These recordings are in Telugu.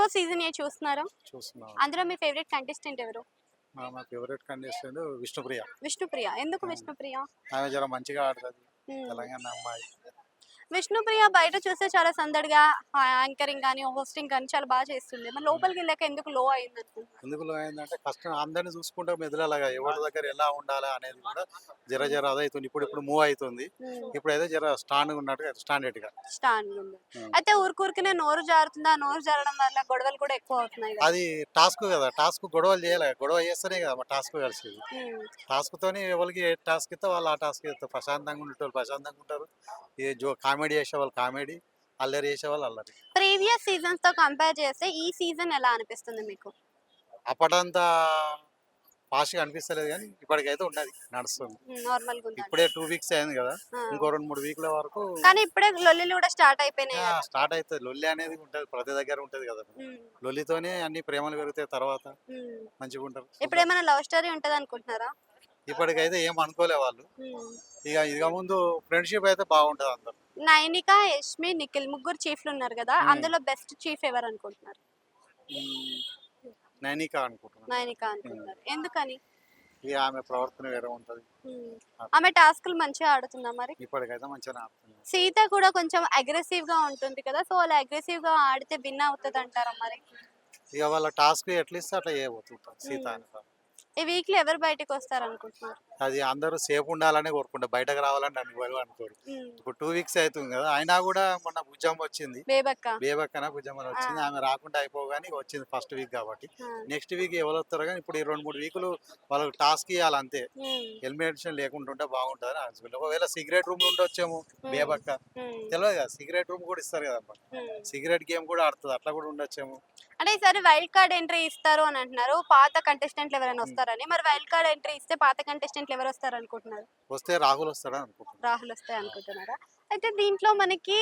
Bigg Boss సీజన్ 8 చూస్తున్నారా? చూస్తున్నాం. అందులో మీ ఫేవరెట్ కంటెస్టెంట్ ఎవరు? మా ఫేవరెట్ కంటెస్టెంట్ విష్ణుప్రియ. విష్ణుప్రియ. ఎందుకు ఆ. విష్ణుప్రియ? ఆమె జర మంచిగా ఆడుతుంది. హ్మ్. తెలంగాణ అమ్మాయి. విష్ణుప్రియ బయట చూస్తే చాలా సందడిగా యాంకరింగ్ గాని, హోస్టింగ్ గాని చాలా బాగా చేస్తుంది. మరి లోపలికెళ్ళాక ఎందుకు లో అయిందనుకుంటున్నారు? ఎందుకు ఏంటంటే కష్టం అందరిని చూసుకుంటే మెదలలాగా ఎవరి దగ్గర ఎలా ఉండాలి అనేది కూడా జర అదవుతుంది. ఇప్పుడు మూవ్ అవుతుంది. హ్మ్. ఇప్పుడైతే జర స్టాండ్గా ఉన్నట్టుగా స్టాండర్డ్గా. స్టాండ్ ఉంది. అయితే ఊరికూరికనే నోరు జారుతుందా? నోరు జారడం వల్ల గొడవలు కూడా ఎక్కువ అవుతున్నాయి కదా! అది టాస్క్ కదా, టాస్క్ గొడవలు చేయాలి, గొడవ చేస్తేనే కదా మా టాస్క్ కలిసేది. హ్మ్. టాస్క్తోని ఎవరికి ఏ టాస్క్ ఇస్తే వాళ్ళు ఆ టాస్క్ చేస్తారు. ప్రశాంతంగా ఉండేటోళ్ళు ప్రశాంతంగా ఉంటారు. ఏ కామెడీ చేసేవాళ్ళు కామెడీ, అల్లరి చేసేవాళ్ళు అల్లరి. ప్రీవియస్ సీజన్స్ తో కంపేర్ చేస్తే ఈ సీజన్ ఎలా అనిపిస్తుంది మీకు? అప్పటంతా ఫాస్ట్గా అనిపిస్తలేదు కానీ ఇప్పటికైతే ఉన్నది, నడుస్తుంది. నార్మల్‌గా ఉందండి. ఇప్పుడే 2 వీక్స్ అయింది కదా, ఆ. ఇంకో 2-3 వీక్ల వరకు కానీ ఇప్పుడే లొల్లిలు కూడా స్టార్ట్ అయిపోయినాయి కదా! స్టార్ట్ అవుతుంది. లొల్లి అనేది ఉంటుంది, ప్రతి దగ్గర ఉంటుంది కదా. హ్మ్. లొల్లితోనే అన్ని ప్రేమలు పెరుగుతాయి, తర్వాత హ్మ్. మంచిగా ఉంటారు. ఇప్పుడేమైనా లవ్ స్టోరీ ఉంటదనుకుంటున్నారా? ఇప్పటికైతే ఏం అనుకోలే వాళ్ళు. హ్మ్. ఇక ముందు ఫ్రెండ్షిప్ అయితే బాగుంటుంది అందరు. నైనిక, యష్మి, నిఖిల్ ముగ్గురు చీఫ్‌లు ఉన్నారు కదా! అందులో బెస్ట్ చీఫ్ ఎవరు అనుకుంటున్నారు? నైనిక అనుకుంటున్నాను. నైనిక అనుకుంటున్నారు. ఎందుకని? ఇక ఆమె ప్రవర్తన వేరే ఉంటుంది. హ్మ్. ఆమె టాస్క్‌లు మంచిగా ఆడుతుందా మరి? ఇప్పటికైతే మంచిగానే ఆడుతుంది. సీత కూడా కొంచెం అగ్రెసివ్‌గా ఉంటుంది కదా! సో, అలా అగ్రెసివ్‌గా ఆడితే విన్ అవుతదంటారా మరి? ఇక వాళ్ళ టాస్క్ ఎట్లా ఇస్తే అట్లా చేయబోతుంటారు సీత హ్మ్. అని. ఈ వీక్‌లో ఎవరు బయటికొస్తారనుకుంటున్నారు? అది అందరూ సేఫ్ ఉండాలని కోరుకుంటారు, బయటకు రావాలని నన్ను ఎవరు అనుకోరు. హ్మ్. ఇప్పుడు 2 వీక్స్ అవుతుంది కదా, అయినా కూడా మొన్న భుజం వచ్చింది. బేబక్క. బేబక్కన భుజం ఆ! వచ్చింది, ఆమె రాకుండా అయిపోగానే వచ్చింది ఫస్ట్ వీక్ కాబట్టి. ఆ! నెక్స్ట్ వీక్ ఎవరు వస్తారో కానీ ఇప్పుడు ఈ 2-3 వీకులు వాళ్ళకి టాస్క్ ఇవ్వాలి అంతే. హ్మ్. ఎలిమినేషన్ లేకుండా ఉంటే బాగుంటుంది అని. ఒకవేళ సిగరెట్ రూమ్ ఉండొచ్చేమో హ్మ్. బేబక్క, హ్మ్. తెలియదు కదా, సిగరెట్ రూమ్ కూడా ఇస్తారు కదా, హ్మ్. సిగరెట్ గేమ్ కూడా ఆడుతుంది, అట్లా కూడా ఉండొచ్చేమో. అంటే ఈసారి వైల్డ్ కార్డ్ ఎంట్రీ ఇస్తారు అని అంటున్నారు. పాత కంటెస్టెంట్లు ఎవరైనా ఉమ్. వస్తారని. మరి వైల్డ్ కార్డ్ ఎంట్రీ ఇస్తే పాత కంటెస్టెంట్లు ఎవరు వస్తారనుకుంటున్నారు? వస్తే రాహుల్ వస్తాడని అనుకుంటున్నాను. రాహుల్ వస్తాయి అనుకుంటున్నారా? అయితే దీంట్లో మనకి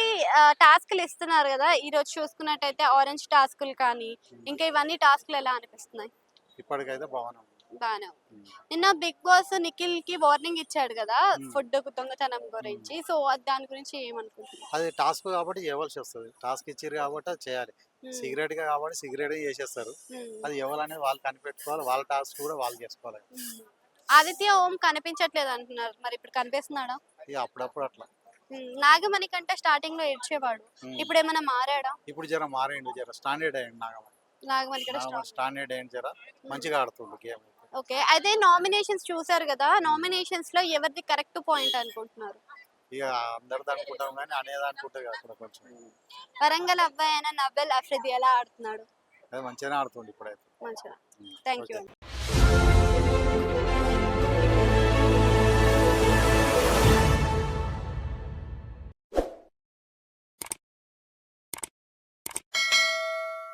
టాస్క్‌లు ఇస్తున్నారు గదా! ఈరోజు చూసుకున్నట్టయితే ఆరెంజ్ టాస్క్‌లు కానీ, ఇంకా ఇవన్నీ టాస్క్‌లు ఎలా అనిపిస్తున్నాయి? ఇప్పటికైతే బాగానే ఉంది. బానే ఉంది. ఉమ్. నిన్న బిగ్ బాస్ నిఖిల్‌కి వార్నింగ్ ఇచ్చాడు గదా! ఉమ్. ఫుడ్ దొంగతనం ఉమ్. గురించి. సో, దాని గురించి ఏమనుకుంటున్నారు? అది టాస్క్ కాబట్టి చేయవలసి వస్తుంది. టాస్క్ ఇచ్చిర్రు కాబట్టి అది చేయాలి. హ్మ్. సిగరెట్‌గా కాబట్టి సిగరెటే చేసేస్తారు. హ్మ్. అది ఎవరనేది వాళ్ళు కనిపెట్టుకోవాలి. వాళ్ళ టాస్క్ కూడా వాళ్ళు చేసుకోవాలి. హ్మ్. ఆదిత్య ఓం కనిపించట్లేదు అంటున్నారు. మరి ఇప్పుడు కనిపిస్తున్నాడా? ఇక అప్పుడప్పుడు అట్లా. నాగమణి కంటే స్టార్టింగ్‌లో ఏడ్చేవాడు. హ్మ్. ఇప్పుడేమైనా మారాడా? ఇప్పుడు జర మారిండు, జర స్టాండర్డ్ అయ్యిండు నాగమణి. నాగమణి కూడా నాగమణి స్ట్రాంగ్. స్టాండర్డ్ అయ్యిండు, జర మంచిగా ఆడుతుండు గేమ్ అయితే. ఓకే. అయితే నామినేషన్స్ చూసారు గదా! నామినేషన్స్‌లో ఎవరిది కరెక్ట్ పాయింట్ అనుకుంటున్నారు? ఇక అందరిది అనుకుంటాం కానీ అనేది అనుకుంటుంది అక్కడ కొంచెం. వరంగల్ అబ్బాయి అయిన నబెల్ అఫ్రిది ఎలా ఆడుతున్నాడు? అది మంచిగానే ఆడుతుండు ఇప్పుడైతే. మంచిగా. Thank you okay. అండి.